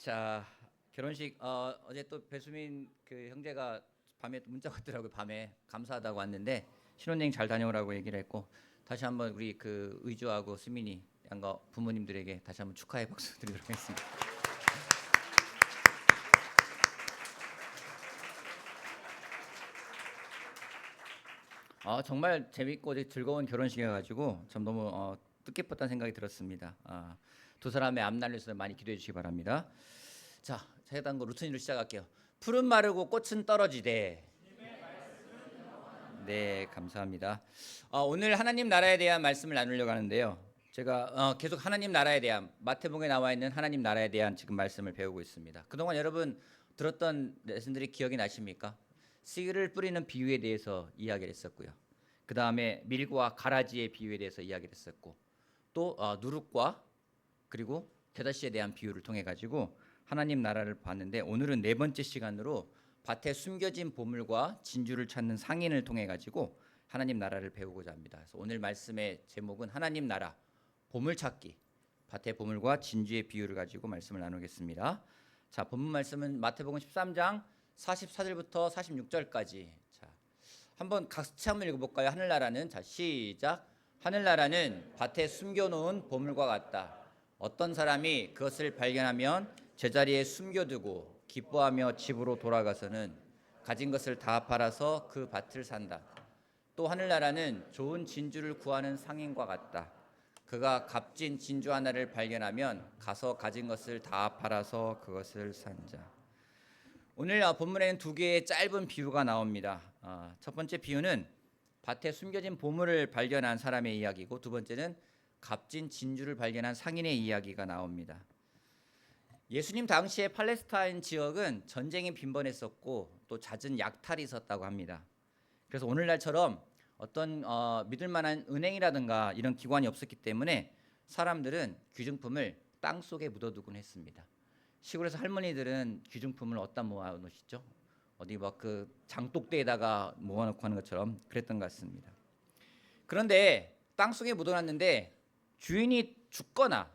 자, 결혼식 어제 또 배수민 그 형제가 밤에 또 문자 왔더라고요. 밤에 감사하다고 왔는데 신혼여행 잘 다녀오라고 얘기를 했고, 다시 한번 우리 그 의주하고 수민이 양가 부모님들에게 다시 한번 축하의 박수 드리도록 하겠습니다. 정말 재밌고 되게 즐거운 결혼식이어가지고 참 너무 뜻깊었다는 생각이 들었습니다. 두 사람의 앞날에서 많이 기도해 주시기 바랍니다. 자, 해당 거 루틴으로 시작할게요. 푸른 마르고 꽃은 떨어지되. 네, 감사합니다. 오늘 하나님 나라에 대한 말씀을 나누려고 하는데요. 제가 계속 하나님 나라에 대한, 마태복음에 나와 있는 하나님 나라에 대한 지금 말씀을 배우고 있습니다. 그동안 여러분 들었던 레슨들이 기억이 나십니까? 씨를 뿌리는 비유에 대해서 이야기를 했었고요. 그 다음에 밀과 가라지의 비유에 대해서 이야기를 했었고, 또 누룩과 그리고 겨자씨에 대한 비유를 통해 가지고 하나님 나라를 봤는데, 오늘은 네 번째 시간으로 밭에 숨겨진 보물과 진주를 찾는 상인을 통해 가지고 하나님 나라를 배우고자 합니다. 그래서 오늘 말씀의 제목은 하나님 나라 보물찾기, 밭의 보물과 진주의 비유를 가지고 말씀을 나누겠습니다. 자, 본문 말씀은 마태복음 13장 44절부터 46절까지. 자, 한번 같이 한번 읽어볼까요? 하늘나라는, 자 시작. 하늘나라는 밭에 숨겨놓은 보물과 같다. 어떤 사람이 그것을 발견하면 제자리에 숨겨두고 기뻐하며 집으로 돌아가서는 가진 것을 다 팔아서 그 밭을 산다. 또 하늘나라는 좋은 진주를 구하는 상인과 같다. 그가 값진 진주 하나를 발견하면 가서 가진 것을 다 팔아서 그것을 산자. 오늘 본문에는 두 개의 짧은 비유가 나옵니다. 첫 번째 비유는 밭에 숨겨진 보물을 발견한 사람의 이야기고, 두 번째는 값진 진주를 발견한 상인의 이야기가 나옵니다. 예수님 당시에 팔레스타인 지역은 전쟁이 빈번했었고 또 잦은 약탈이 있었다고 합니다. 그래서 오늘날처럼 어떤 믿을 만한 은행이라든가 이런 기관이 없었기 때문에 사람들은 귀중품을 땅 속에 묻어두곤 했습니다. 시골에서 할머니들은 귀중품을 어디다 모아놓으시죠? 어디 막 그 장독대에다가 모아놓고 하는 것처럼 그랬던 것 같습니다. 그런데 땅 속에 묻어놨는데 주인이 죽거나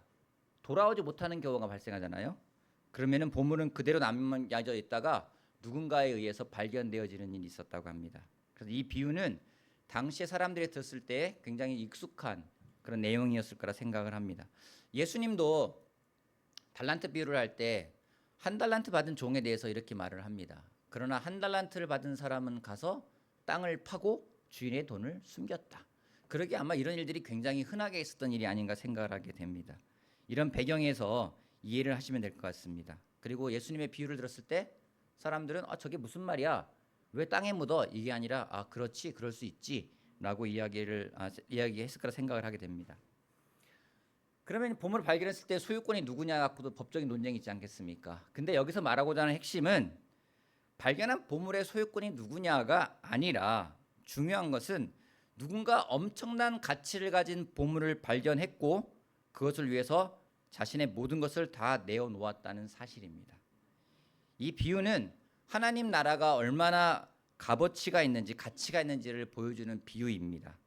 돌아오지 못하는 경우가 발생하잖아요. 그러면은 보물은 그대로 남겨져 있다가 누군가에 의해서 발견되어지는 일이 있었다고 합니다. 그래서 이 비유는 당시의 사람들이 들었을 때 굉장히 익숙한 그런 내용이었을 거라 생각을 합니다. 예수님도 달란트 비유를 할 때 한 달란트 받은 종에 대해서 이렇게 말을 합니다. 그러나 한 달란트를 받은 사람은 가서 땅을 파고 주인의 돈을 숨겼다. 그러기에 아마 이런 일들이 굉장히 흔하게 있었던 일이 아닌가 생각을 하게 됩니다. 이런 배경에서 이해를 하시면 될 것 같습니다. 그리고 예수님의 비유를 들었을 때 사람들은 저게 무슨 말이야? 왜 땅에 묻어? 이게 아니라 그렇지, 그럴 수 있지 라고 이야기했을 거라 생각을 하게 됩니다. 그러면 보물을 발견했을 때 소유권이 누구냐 갖고도 법적인 논쟁이 있지 않겠습니까? 근데 여기서 말하고자 하는 핵심은 발견한 보물의 소유권이 누구냐가 아니라, 중요한 것은 누군가 엄청난 가치를 가진 보물을 발견했고 그것을 위해서 자신의 모든 것을 다 내어놓았다는 사실입니다. 이 비유는 하나님 나라가 얼마나 값어치가 있는지, 가치가 있는지를 보여주는 비유입니다.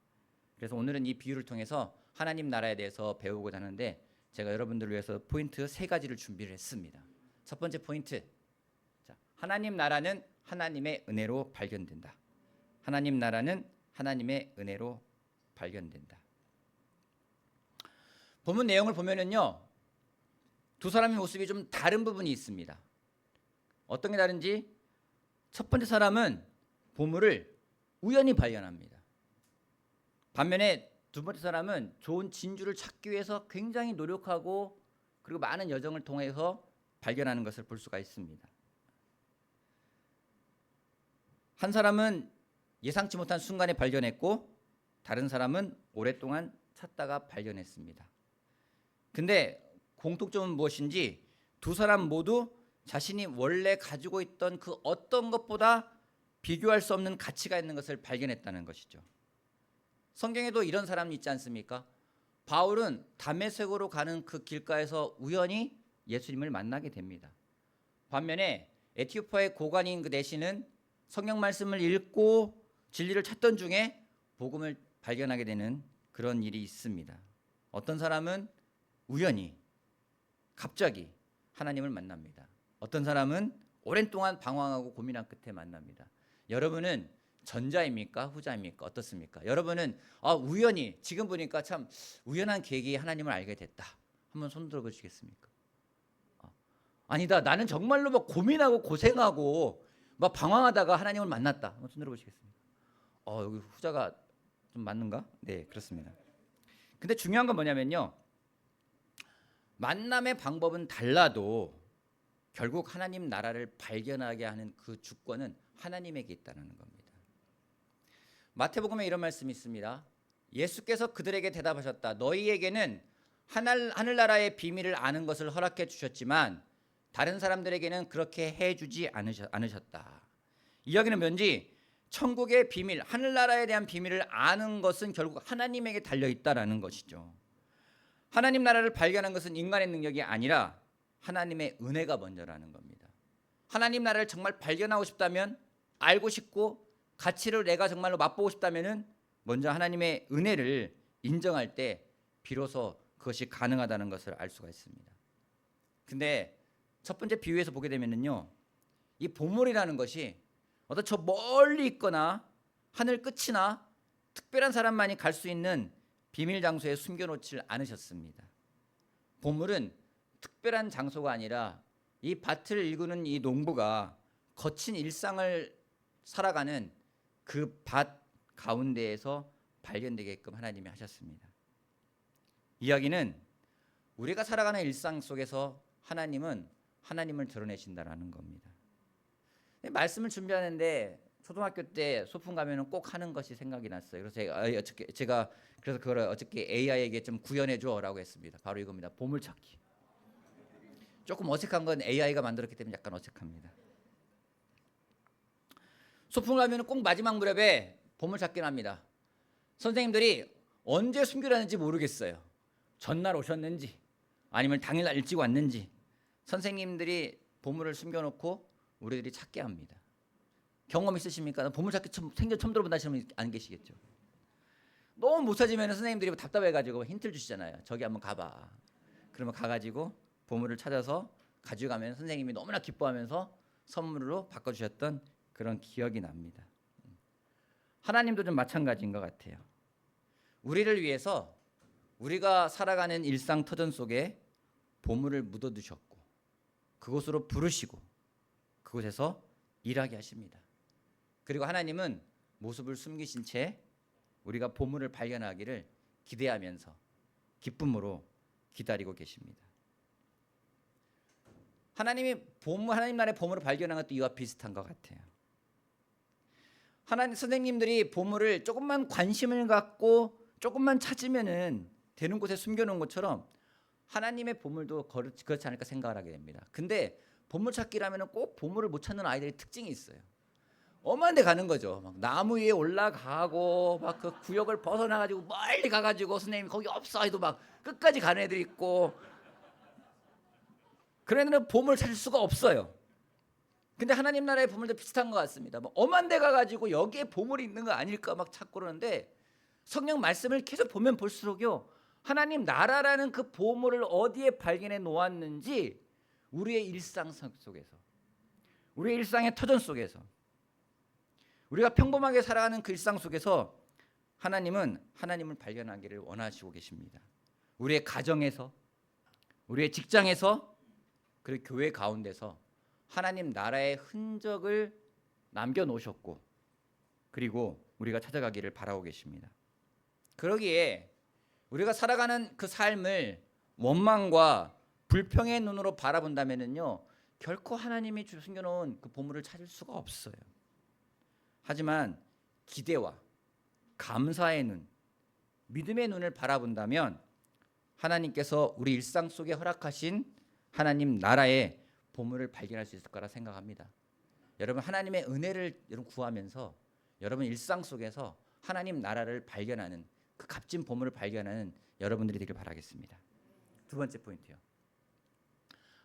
그래서 오늘은 이 비유를 통해서 하나님 나라에 대해서 배우고자 하는데, 제가 여러분들을 위해서 포인트 세 가지를 준비를 했습니다. 첫 번째 포인트, 하나님 나라는 하나님의 은혜로 발견된다. 하나님 나라는 하나님의 은혜로 발견된다. 본문 내용을 보면은요, 두 사람의 모습이 좀 다른 부분이 있습니다. 어떤 게 다른지, 첫 번째 사람은 보물을 우연히 발견합니다. 반면에 두 번째 사람은 좋은 진주를 찾기 위해서 굉장히 노력하고 그리고 많은 여정을 통해서 발견하는 것을 볼 수가 있습니다. 한 사람은 예상치 못한 순간에 발견했고 다른 사람은 오랫동안 찾다가 발견했습니다. 근데 공통점은 무엇인지, 두 사람 모두 자신이 원래 가지고 있던 그 어떤 것보다 비교할 수 없는 가치가 있는 것을 발견했다는 것이죠. 성경에도 이런 사람이 있지 않습니까? 바울은 다메섹으로 가는 그 길가에서 우연히 예수님을 만나게 됩니다. 반면에 에티오피아의 고관인 그 내시는 성경 말씀을 읽고 진리를 찾던 중에 복음을 발견하게 되는 그런 일이 있습니다. 어떤 사람은 우연히 갑자기 하나님을 만납니다. 어떤 사람은 오랜 동안 방황하고 고민한 끝에 만납니다. 여러분은 전자입니까? 후자입니까? 어떻습니까? 여러분은 우연히 지금 보니까 참 우연한 계기에 하나님을 알게 됐다. 한번 손 들어 보시겠습니까? 아니다. 나는 정말로 막 고민하고 고생하고 막 방황하다가 하나님을 만났다. 한번 손 들어 보시겠습니까? 여기 후자가 좀 맞는가? 네, 그렇습니다. 근데 중요한 건 뭐냐면요. 만남의 방법은 달라도 결국 하나님 나라를 발견하게 하는 그 주권은 하나님에게 있다는 겁니다. 마태복음에 이런 말씀이 있습니다. 예수께서 그들에게 대답하셨다. 너희에게는 하늘나라의 비밀을 아는 것을 허락해 주셨지만 다른 사람들에게는 그렇게 해주지 않으셨다. 이야기는 뭔지 천국의 비밀, 하늘나라에 대한 비밀을 아는 것은 결국 하나님에게 달려있다라는 것이죠. 하나님 나라를 발견한 것은 인간의 능력이 아니라 하나님의 은혜가 먼저라는 겁니다. 하나님 나라를 정말 발견하고 싶다면, 알고 싶고 가치를 내가 정말로 맛보고 싶다면 먼저 하나님의 은혜를 인정할 때 비로소 그것이 가능하다는 것을 알 수가 있습니다. 근데 첫 번째 비유에서 보게 되면요, 이 보물이라는 것이 어떤 저 멀리 있거나 하늘 끝이나 특별한 사람만이 갈 수 있는 비밀 장소에 숨겨놓지 않으셨습니다. 보물은 특별한 장소가 아니라 이 밭을 일구는 이 농부가 거친 일상을 살아가는 그 밭 가운데에서 발견되게끔 하나님이 하셨습니다. 이야기는 우리가 살아가는 일상 속에서 하나님은 하나님을 드러내신다라는 겁니다. 말씀을 준비하는데 초등학교 때 소풍 가면은 꼭 하는 것이 생각이 났어요. 그래서 제가 그래서 그걸 어저께 AI에게 좀 구현해 줘라고 했습니다. 바로 이겁니다. 보물찾기. 조금 어색한 건 AI가 만들었기 때문에 약간 어색합니다. 소풍 가면은 꼭 마지막 무렵에 보물찾기를 합니다. 선생님들이 언제 숨기라는지 모르겠어요. 전날 오셨는지 아니면 당일날 일찍 왔는지 선생님들이 보물을 숨겨놓고 우리들이 찾게 합니다. 경험 있으십니까? 보물찾기 생전 처음 들어본다 하시는 분 안 계시겠죠. 너무 못 찾으면 선생님들이 답답해가지고 힌트를 주시잖아요. 저기 한번 가봐. 그러면 가가지고 보물을 찾아서 가져가면 선생님이 너무나 기뻐하면서 선물로 바꿔주셨던 그런 기억이 납니다. 하나님도 좀 마찬가지인 것 같아요. 우리를 위해서 우리가 살아가는 일상 터전 속에 보물을 묻어두셨고 그곳으로 부르시고 그곳에서 일하게 하십니다. 그리고 하나님은 모습을 숨기신 채 우리가 보물을 발견하기를 기대하면서 기쁨으로 기다리고 계십니다. 하나님 나라의 보물을 발견한 것도 이와 비슷한 것 같아요. 하나님 선생님들이 보물을 조금만 관심을 갖고 조금만 찾으면은 되는 곳에 숨겨놓은 것처럼 하나님의 보물도 그렇지 않을까 생각을 하게 됩니다. 근데 보물 찾기라면 꼭 보물을 못 찾는 아이들의 특징이 있어요. 엄한 데 가는 거죠. 막 나무 위에 올라가고 막 그 구역을 벗어나가지고 멀리 가가지고 선생님 거기 없어 해도 막 끝까지 가는 애들이 있고 그런 애들은 보물을 찾을 수가 없어요. 근데 하나님 나라의 보물도 비슷한 것 같습니다. 뭐 엄한 데 가가지고 여기에 보물이 있는 거 아닐까 막 찾고 그러는데 성경 말씀을 계속 보면 볼수록요 하나님 나라라는 그 보물을 어디에 발견해 놓았는지 우리의 일상 속에서 우리의 일상의 터전 속에서 우리가 평범하게 살아가는 그 일상 속에서 하나님은 하나님을 발견하기를 원하시고 계십니다. 우리의 가정에서 우리의 직장에서 그리고 교회 가운데서 하나님 나라의 흔적을 남겨놓으셨고 그리고 우리가 찾아가기를 바라고 계십니다. 그러기에 우리가 살아가는 그 삶을 원망과 불평의 눈으로 바라본다면요 결코 하나님이 숨겨놓은 그 보물을 찾을 수가 없어요. 하지만 기대와 감사의 눈, 믿음의 눈을 바라본다면 하나님께서 우리 일상 속에 허락하신 하나님 나라의 보물을 발견할 수 있을 거라 생각합니다. 여러분 하나님의 은혜를 구하면서 여러분 일상 속에서 하나님 나라를 발견하는 그 값진 보물을 발견하는 여러분들이 되길 바라겠습니다. 두 번째 포인트요.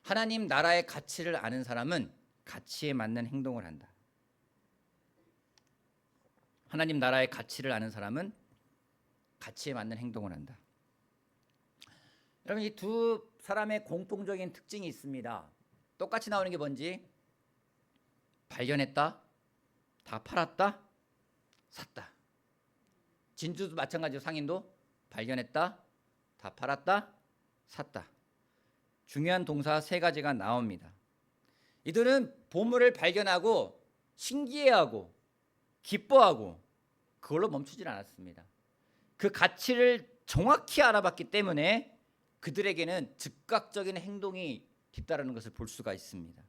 하나님 나라의 가치를 아는 사람은 가치에 맞는 행동을 한다. 하나님 나라의 가치를 아는 사람은 가치에 맞는 행동을 한다. 여러분 이 두 사람의 공통적인 특징이 있습니다. 똑같이 나오는 게 뭔지 발견했다, 다 팔았다, 샀다. 진주도 마찬가지로 상인도 발견했다, 다 팔았다, 샀다. 중요한 동사 세 가지가 나옵니다. 이들은 보물을 발견하고 신기해하고 기뻐하고 그걸로 멈추질 않았습니다. 그 가치를 정확히 알아봤기 때문에 그들에게는 즉각적인 행동이 뒤따르는 것을 볼 수가 있습니다.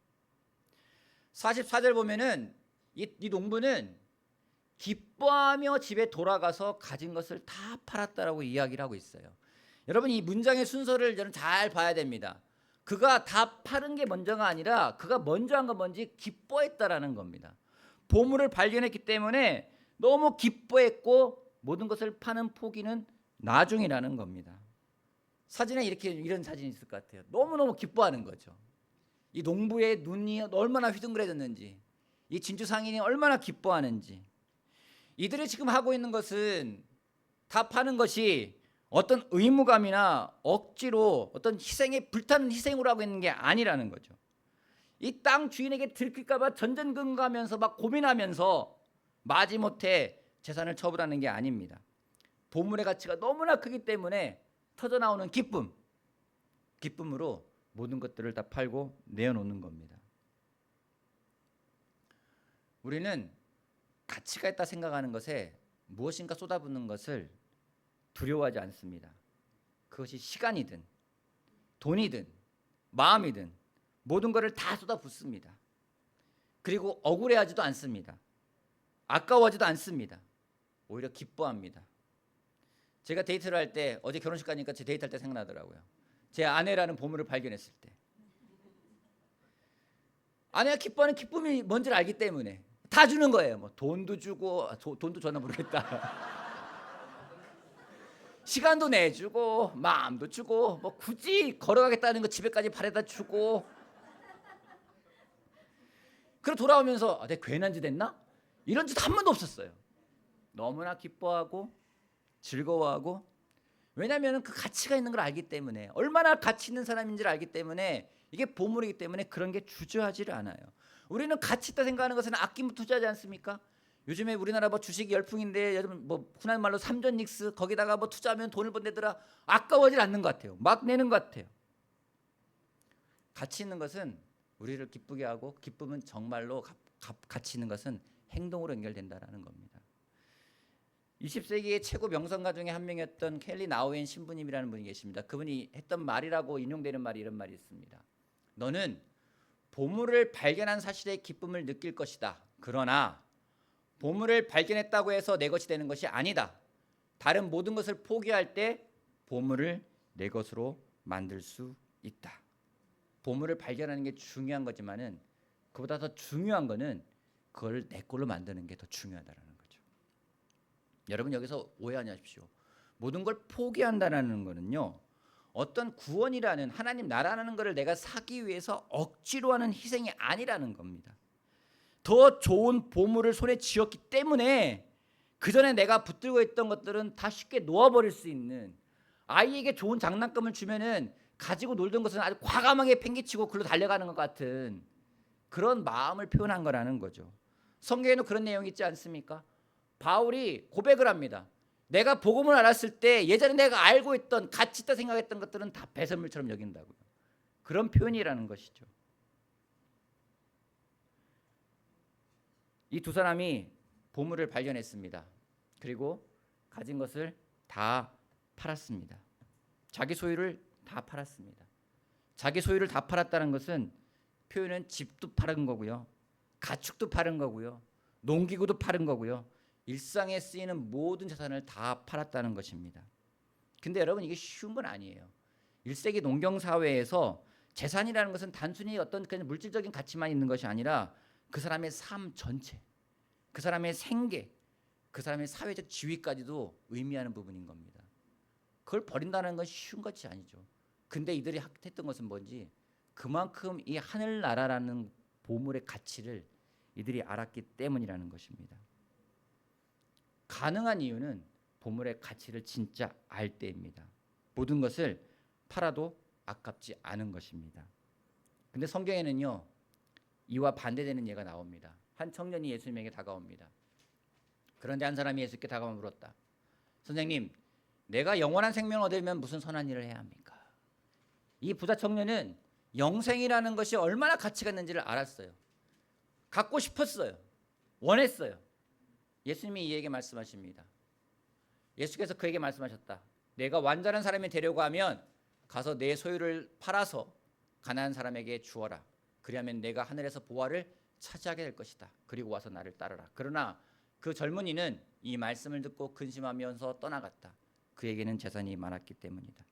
44절 보면은 이 농부는 기뻐하며 집에 돌아가서 가진 것을 다 팔았다라고 이야기를 하고 있어요. 여러분 이 문장의 순서를 저는 잘 봐야 됩니다. 그가 다 파는 게 먼저가 아니라 그가 먼저 한 건 뭔지 기뻐했다라는 겁니다. 보물을 발견했기 때문에 너무 기뻐했고 모든 것을 파는 포기는 나중이라는 겁니다. 사진에 이런 사진이 있을 것 같아요. 너무너무 기뻐하는 거죠. 이 농부의 눈이 얼마나 휘둥그레졌는지, 이 진주 상인이 얼마나 기뻐하는지. 이들이 지금 하고 있는 것은 다 파는 것이 어떤 의무감이나 억지로 어떤 희생에 불타는 희생으로 하고 있는 게 아니라는 거죠. 이 땅 주인에게 들킬까 봐 전전긍긍하면서 막 고민하면서 마지못해 재산을 처분하는 게 아닙니다. 보물의 가치가 너무나 크기 때문에 터져나오는 기쁨으로 모든 것들을 다 팔고 내어놓는 겁니다. 우리는 가치가 있다 생각하는 것에 무엇인가 쏟아붓는 것을 두려워하지 않습니다. 그것이 시간이든 돈이든 마음이든 모든 것을 다 쏟아붓습니다. 그리고 억울해하지도 않습니다. 아까워하지도 않습니다. 오히려 기뻐합니다. 제가 데이트를 할 때 어제 결혼식 가니까 제 데이트할 때 생각나더라고요. 제 아내라는 보물을 발견했을 때 아내가 기뻐하는 기쁨이 뭔지를 알기 때문에 다 주는 거예요. 뭐 돈도 주고 돈도 저는 모르겠다. 시간도 내주고 마음도 주고 뭐 굳이 걸어가겠다는 거 집에까지 바래다 주고 그리고 돌아오면서 내가 괜한 짓 했나? 이런 짓 한 번도 없었어요. 너무나 기뻐하고 즐거워하고 왜냐하면 그 가치가 있는 걸 알기 때문에 얼마나 가치 있는 사람인지를 알기 때문에 이게 보물이기 때문에 그런 게 주저하지를 않아요. 우리는 가치 있다 생각하는 것은 아끼면 투자하지 않습니까? 요즘에 우리나라 뭐 주식이 열풍인데 요즘 뭐 흔한 말로 삼전닉스 거기다가 뭐 투자하면 돈을 번대더라 아까워질 않는 것 같아요. 막 내는 것 같아요. 가치 있는 것은 우리를 기쁘게 하고 기쁨은 정말로 가치 있는 것은 행동으로 연결된다라는 겁니다. 20세기의 최고 명성가 중에 한 명이었던 켈리 나우엔 신부님이라는 분이 계십니다. 그분이 했던 말이라고 인용되는 말이 이런 말이 있습니다. 너는 보물을 발견한 사실의 기쁨을 느낄 것이다. 그러나 보물을 발견했다고 해서 내 것이 되는 것이 아니다. 다른 모든 것을 포기할 때 보물을 내 것으로 만들 수 있다. 보물을 발견하는 게 중요한 거지만은 그보다 더 중요한 거는 그걸 내 걸로 만드는 게 더 중요하다라는 거죠. 여러분 여기서 오해하지 마십시오. 모든 걸 포기한다라는 거는요. 어떤 구원이라는 하나님 나라라는 것을 내가 사기 위해서 억지로 하는 희생이 아니라는 겁니다. 더 좋은 보물을 손에 쥐었기 때문에 그 전에 내가 붙들고 있던 것들은 다 쉽게 놓아버릴 수 있는 아이에게 좋은 장난감을 주면은 가지고 놀던 것은 아주 과감하게 팽개치고 글로 달려가는 것 같은 그런 마음을 표현한 거라는 거죠. 성경에는 그런 내용이 있지 않습니까? 바울이 고백을 합니다. 내가 복음을 알았을 때 예전에 내가 알고 있던 가치 있다 생각했던 것들은 다 배설물처럼 여긴다고요. 그런 표현이라는 것이죠. 이 두 사람이 보물을 발견했습니다. 그리고 가진 것을 다 팔았습니다. 자기 소유를 다 팔았습니다. 자기 소유를 다 팔았다는 것은 표현은 집도 팔은 거고요. 가축도 팔은 거고요. 농기구도 팔은 거고요. 일상에 쓰이는 모든 자산을 다 팔았다는 것입니다. 근데 여러분 이게 쉬운 건 아니에요. 1세기 농경 사회에서 재산이라는 것은 단순히 어떤 그냥 물질적인 가치만 있는 것이 아니라 그 사람의 삶 전체, 그 사람의 생계, 그 사람의 사회적 지위까지도 의미하는 부분인 겁니다. 그걸 버린다는 건 쉬운 것이 아니죠. 근데 이들이 했던 것은 뭔지 그만큼 이 하늘나라라는 보물의 가치를 이들이 알았기 때문이라는 것입니다. 가능한 이유는 보물의 가치를 진짜 알 때입니다. 모든 것을 팔아도 아깝지 않은 것입니다. 근데 성경에는요, 이와 반대되는 예가 나옵니다. 한 청년이 예수님에게 다가옵니다. 그런데 한 사람이 예수께 다가와 물었다. 선생님, 내가 영원한 생명을 얻으려면 무슨 선한 일을 해야 합니까? 이 부자 청년은 영생이라는 것이 얼마나 가치가 있는지를 알았어요. 갖고 싶었어요. 원했어요. 예수님이 이에게 말씀하십니다. 예수께서 그에게 말씀하셨다. 내가 완전한 사람이 되려고 하면 가서 내 소유를 팔아서 가난한 사람에게 주어라. 그리하면 내가 하늘에서 보화를 차지하게 될 것이다. 그리고 와서 나를 따르라. 그러나 그 젊은이는 이 말씀을 듣고 근심하면서 떠나갔다. 그에게는 재산이 많았기 때문이다.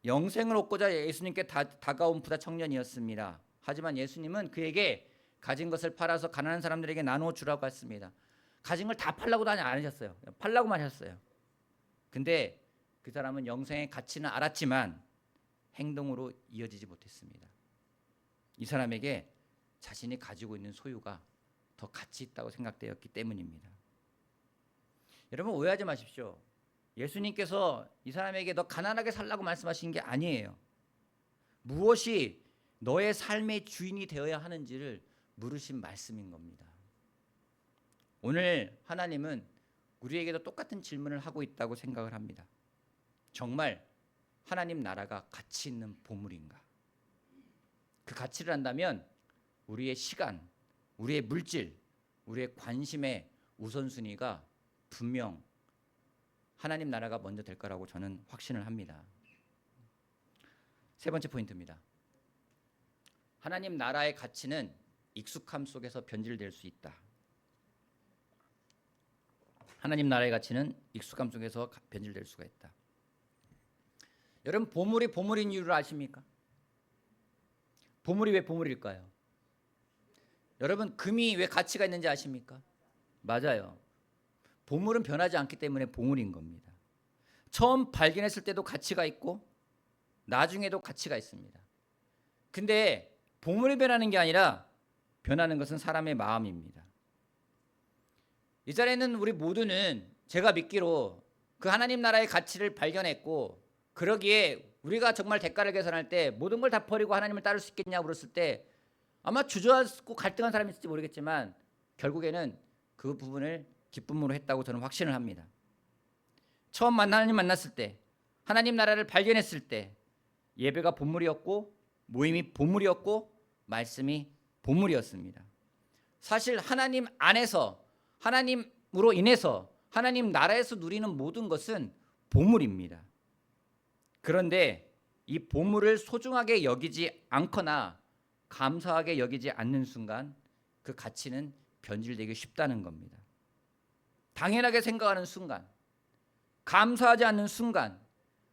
영생을 얻고자 예수님께 다가온 부자 청년이었습니다. 하지만 예수님은 그에게 가진 것을 팔아서 가난한 사람들에게 나누어 주라고 했습니다. 가진 걸 다 팔라고도 안 하셨어요. 팔라고만 하셨어요. 근데 그 사람은 영생의 가치는 알았지만 행동으로 이어지지 못했습니다. 이 사람에게 자신이 가지고 있는 소유가 더 가치 있다고 생각되었기 때문입니다. 여러분 오해하지 마십시오. 예수님께서 이 사람에게 너 가난하게 살라고 말씀하신 게 아니에요. 무엇이 너의 삶의 주인이 되어야 하는지를 물으신 말씀인 겁니다. 오늘 하나님은 우리에게도 똑같은 질문을 하고 있다고 생각을 합니다. 정말 하나님 나라가 가치 있는 보물인가? 그 가치를 안다면 우리의 시간, 우리의 물질, 우리의 관심의 우선순위가 분명 하나님 나라가 먼저 될 거라고 저는 확신을 합니다. 세 번째 포인트입니다. 하나님 나라의 가치는 익숙함 속에서 변질될 수 있다. 하나님 나라의 가치는 익숙함 속에서 변질될 수가 있다. 여러분 보물이 보물인 이유를 아십니까? 보물이 왜 보물일까요? 여러분 금이 왜 가치가 있는지 아십니까? 맞아요. 보물은 변하지 않기 때문에 보물인 겁니다. 처음 발견했을 때도 가치가 있고 나중에도 가치가 있습니다. 근데 보물이 변하는 게 아니라 변하는 것은 사람의 마음입니다. 이 자리에는 우리 모두는 제가 믿기로 그 하나님 나라의 가치를 발견했고 그러기에 우리가 정말 대가를 계산할 때 모든 걸 다 버리고 하나님을 따를 수 있겠냐고 물었을 때 아마 주저하고 갈등한 사람이 있을지 모르겠지만 결국에는 그 부분을 기쁨으로 했다고 저는 확신을 합니다. 처음 하나님 만났을 때 하나님 나라를 발견했을 때 예배가 보물이었고 모임이 보물이었고 말씀이 보물이었습니다. 사실 하나님 안에서 하나님으로 인해서 하나님 나라에서 누리는 모든 것은 보물입니다. 그런데 이 보물을 소중하게 여기지 않거나 감사하게 여기지 않는 순간 그 가치는 변질되기 쉽다는 겁니다. 당연하게 생각하는 순간, 감사하지 않는 순간,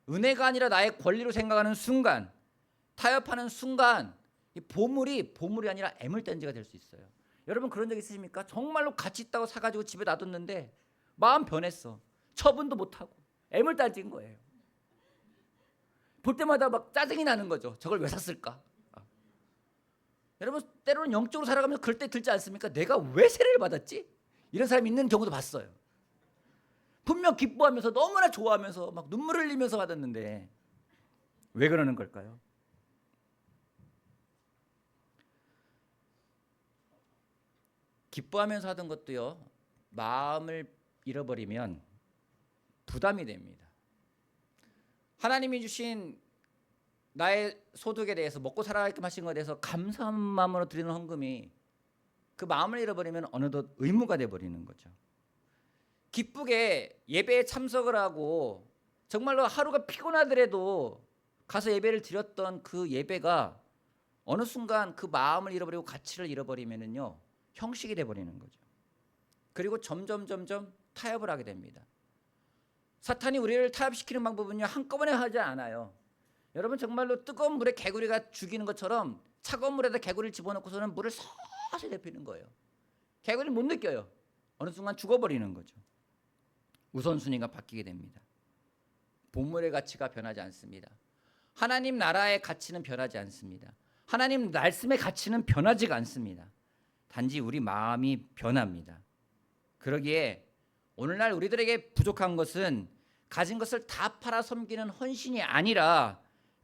은혜가 아니라 나의 권리로 생각하는 순간, 타협하는 순간 이 보물이 아니라 애물단지가 될 수 있어요. 여러분 그런 적 있으십니까? 정말로 가치 있다고 사가지고 집에 놔뒀는데 마음 변했어. 처분도 못하고 애물단지인 거예요. 볼 때마다 막 짜증이 나는 거죠. 저걸 왜 샀을까? 여러분 때로는 영적으로 살아가면서 그럴 때 들지 않습니까? 내가 왜 세례를 받았지? 이런 사람이 있는 경우도 봤어요. 분명 기뻐하면서 너무나 좋아하면서 막 눈물을 흘리면서 받았는데 왜 그러는 걸까요? 기뻐하면서 하던 것도요, 마음을 잃어버리면 부담이 됩니다. 하나님이 주신 나의 소득에 대해서 먹고 살아가게끔 하신 것에 대해서 감사한 마음으로 드리는 헌금이 그 마음을 잃어버리면 어느덧 의무가 돼버리는 거죠. 기쁘게 예배에 참석을 하고 정말로 하루가 피곤하더라도 가서 예배를 드렸던 그 예배가 어느 순간 그 마음을 잃어버리고 가치를 잃어버리면은요 형식이 돼버리는 거죠. 그리고 점점 타협을 하게 됩니다. 사탄이 우리를 타협시키는 방법은요 한꺼번에 하지 않아요. 여러분 정말로 뜨거운 물에 개구리가 죽이는 것처럼 차가운 물에다 개구리를 집어넣고서는 물을 서서히 데피는 거예요. 개구리는 못 느껴요. 어느 순간 죽어버리는 거죠. 우선순위가 바뀌게 됩니다. 보물의 가치가 변하지 않습니다. 하나님 나라의 가치는 변하지 않습니다. 하나님 말씀의 가치는 변하지가 않습니다. 단지 우리 마음이 변합니다. 그러기에 오늘날 우리들에게 부족한 것은 가진 것을 다 팔아 섬기는 헌신이 아니라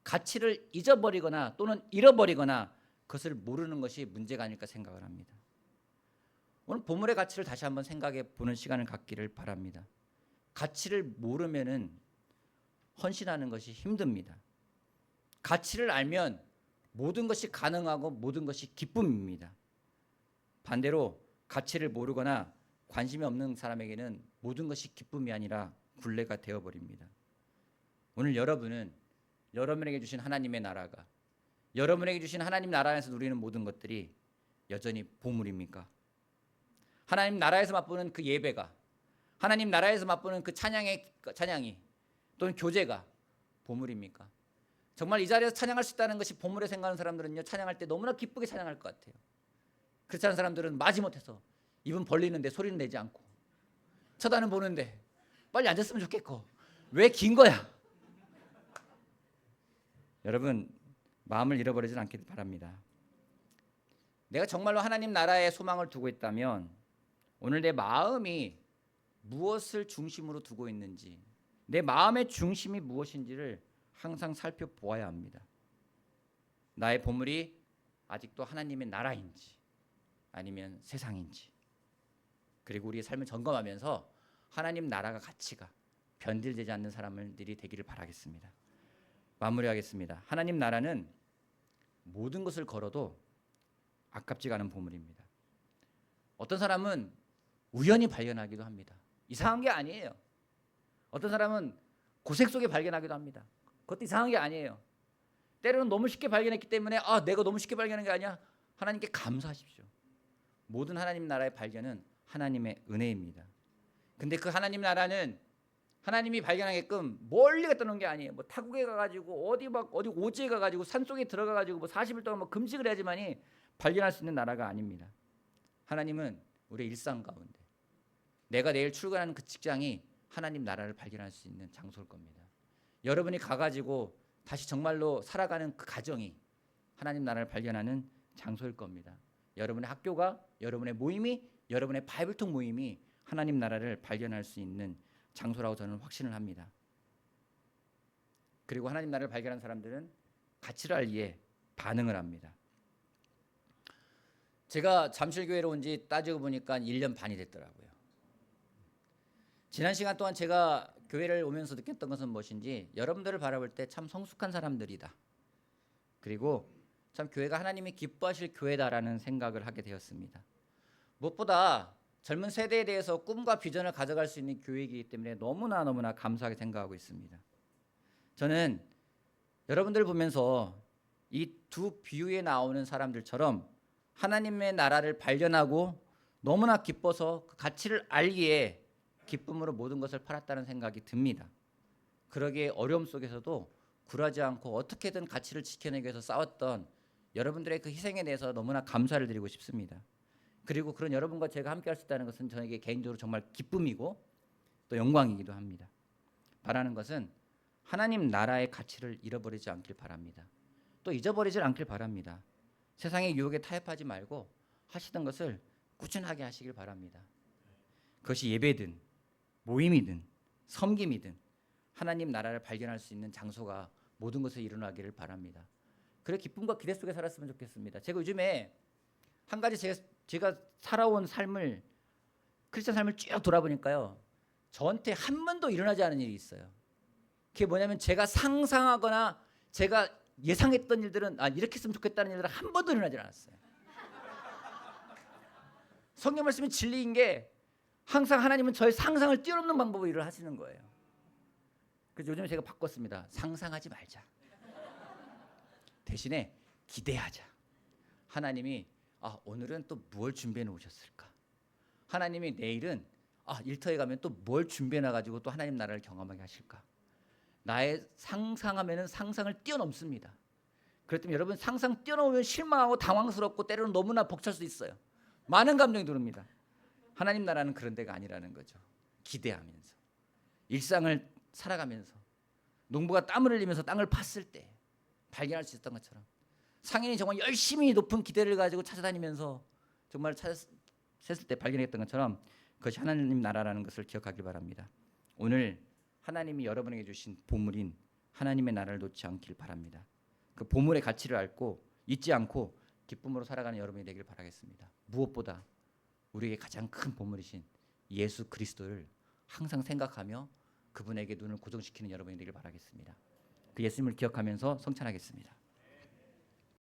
가치를 잊어버리거나 또는 잃어버리거나 그것을 모르는 것이 문제가 아닐까 생각을 합니다. 오늘 보물의 가치를 다시 한번 생각해 보는 시간을 갖기를 바랍니다. 가치를 모르면은 헌신하는 것이 힘듭니다. 가치를 알면 모든 것이 가능하고 모든 것이 기쁨입니다. 반대로 가치를 모르거나 관심이 없는 사람에게는 모든 것이 기쁨이 아니라 굴레가 되어버립니다. 오늘 여러분에게 주신 하나님의 나라가, 여러분에게 주신 하나님 나라 안에서 누리는 모든 것들이 여전히 보물입니까? 하나님 나라에서 맛보는 그 예배가, 하나님 나라에서 맛보는 그 찬양이 또는 교제가 보물입니까? 정말 이 자리에서 찬양할 수 있다는 것이 보물에 생각하는 사람들은요, 찬양할 때 너무나 기쁘게 찬양할 것 같아요. 그렇지 않은 사람들은 마지못해서 입은 벌리는데 소리는 내지 않고 쳐다는 보는데 빨리 앉았으면 좋겠고 왜 긴 거야? 여러분, 마음을 잃어버리지 않길 바랍니다. 내가 정말로 하나님 나라에 소망을 두고 있다면 오늘 내 마음이 무엇을 중심으로 두고 있는지, 내 마음의 중심이 무엇인지를 항상 살펴보아야 합니다. 나의 보물이 아직도 하나님의 나라인지 아니면 세상인지, 그리고 우리의 삶을 점검하면서 하나님 나라가 가치가 변질되지 않는 사람들이 되기를 바라겠습니다. 마무리하겠습니다. 하나님 나라는 모든 것을 걸어도 아깝지가 않은 보물입니다. 어떤 사람은 우연히 발견하기도 합니다. 이상한 게 아니에요. 어떤 사람은 고색 속에 발견하기도 합니다. 그것도 이상한 게 아니에요. 때로는 너무 쉽게 발견했기 때문에 내가 너무 쉽게 발견한 게 아니야. 하나님께 감사하십시오. 모든 하나님 나라의 발견은 하나님의 은혜입니다. 근데 그 하나님 나라는 하나님이 발견하게끔 멀리 갔다 놓은 게 아니에요. 뭐 타국에 가가지고 어디 오지에 가가지고 산속에 들어가가지고 뭐 40일 동안 뭐 금식을 해야지만이 발견할 수 있는 나라가 아닙니다. 하나님은 우리의 일상 가운데, 내가 내일 출근하는 그 직장이 하나님 나라를 발견할 수 있는 장소일 겁니다. 여러분이 가가지고 다시 정말로 살아가는 그 가정이 하나님 나라를 발견하는 장소일 겁니다. 여러분의 학교가, 여러분의 모임이, 여러분의 바이블톡 모임이 하나님 나라를 발견할 수 있는 장소라고 저는 확신을 합니다. 그리고 하나님 나라를 발견한 사람들은 가치를 알기에 반응을 합니다. 제가 잠실교회로 온 지 따지고 보니까 1년 반이 됐더라고요. 지난 시간 동안 제가 교회를 오면서 느꼈던 것은 무엇인지, 여러분들을 바라볼 때 참 성숙한 사람들이다. 그리고 참 교회가 하나님이 기뻐하실 교회다라는 생각을 하게 되었습니다. 무엇보다 젊은 세대에 대해서 꿈과 비전을 가져갈 수 있는 교회이기 때문에 너무나 감사하게 생각하고 있습니다. 저는 여러분들 보면서 이 두 비유에 나오는 사람들처럼 하나님의 나라를 발견하고 너무나 기뻐서 그 가치를 알기에 기쁨으로 모든 것을 팔았다는 생각이 듭니다. 그러기에 어려움 속에서도 굴하지 않고 어떻게든 가치를 지켜내기 위해서 싸웠던 여러분들의 그 희생에 대해서 너무나 감사를 드리고 싶습니다. 그리고 그런 여러분과 제가 함께 할 수 있다는 것은 저에게 개인적으로 정말 기쁨이고 또 영광이기도 합니다. 바라는 것은 하나님 나라의 가치를 잃어버리지 않길 바랍니다. 또 잊어버리지 않길 바랍니다. 세상의 유혹에 타협하지 말고 하시던 것을 꾸준하게 하시길 바랍니다. 그것이 예배든 모임이든 섬김이든 하나님 나라를 발견할 수 있는 장소가 모든 것에 일어나기를 바랍니다. 그래 기쁨과 기대 속에 살았으면 좋겠습니다. 제가 요즘에 한 가지 제가 살아온 삶을, 크리스천 삶을 쭉 돌아보니까요, 저한테 한 번도 일어나지 않은 일이 있어요. 그게 뭐냐면 제가 상상하거나 제가 예상했던 일들은 이렇게 했으면 좋겠다는 일들은 한 번도 일어나지 않았어요. 성경 말씀이 진리인 게 항상 하나님은 저의 상상을 뛰어넘는 방법으로 일을 하시는 거예요. 그래서 요즘에 제가 바꿨습니다. 상상하지 말자. 대신에 기대하자. 하나님이 오늘은 또 뭘 준비해 놓으셨을까? 하나님이 내일은 일터에 가면 또 뭘 준비해 놔가지고 또 하나님 나라를 경험하게 하실까? 나의 상상하면은 상상을 뛰어넘습니다. 그렇다면 여러분, 상상 뛰어넘으면 실망하고 당황스럽고 때로는 너무나 벅찰 수 있어요. 많은 감정이 들어옵니다. 하나님 나라는 그런 데가 아니라는 거죠. 기대하면서 일상을 살아가면서 농부가 땀을 흘리면서 땅을 팠을 때 발견할 수 있었던 것처럼 상인이 정말 열심히 높은 기대를 가지고 찾아다니면서 정말 셌을 때 발견했던 것처럼 그것이 하나님 나라라는 것을 기억하기 바랍니다. 오늘 하나님이 여러분에게 주신 보물인 하나님의 나라를 놓지 않길 바랍니다. 그 보물의 가치를 알고 잊지 않고 기쁨으로 살아가는 여러분이 되길 바라겠습니다. 무엇보다 우리에게 가장 큰 보물이신 예수 그리스도를 항상 생각하며 그분에게 눈을 고정시키는 여러분이 되길 바라겠습니다. 그 예수님을 기억하면서 성찬하겠습니다.